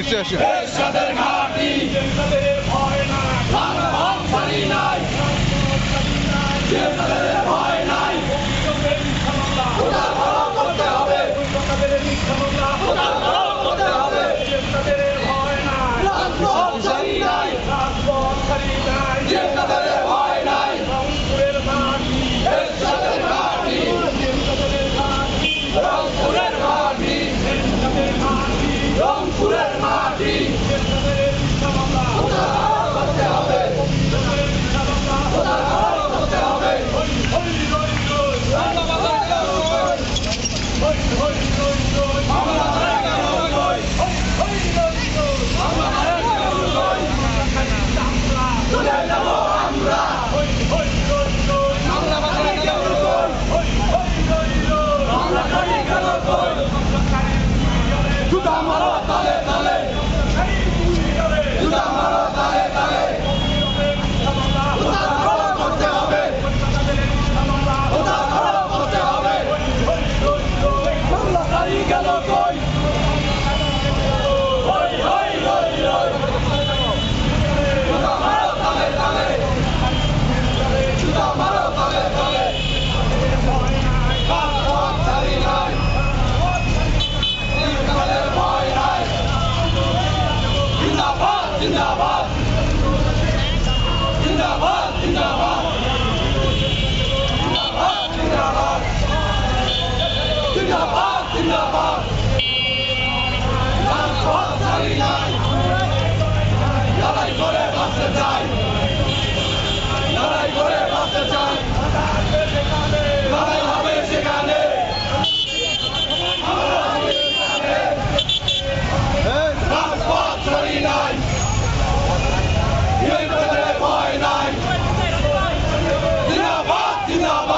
ফিরছে আসে এরশাদের ঘাঁটি ভয় নাই ছাড়ি নাই ভয় নাই করতে হবে করতে হবে ভয় নাই ছাড়ি নাই ভয় নাই রংপুরের মাটি এরশাদের ঘাঁটি রংপুরের মাটি রংপুরের মাটি করতে হবে করতে হবে জুতা মারো তালে তালে জুতা মারো তালে তালে করতে হবে করতে হবে বাংলা হারিয়ে গেল কই জুতা মারো তালে তালে জুতা মারো তালে তালে ছাড়ি নাই ভয় নাই জিন্দাবাদ জিন্দাবাদ জিন্দাবাদ জিন্দাবাদ জিন্দাবাদ জিন্দাবাদ জিন্দাবাদ রাজপথ ছাড়ি নাই লড়াই করে বাঁচতে চাই লড়াই করে বাঁচতে চাই লড়াই হবে সেখানে রাজপথ ছাড়ি নাই ভয় নাই জিন্দাবাদ জিন্দাবাদ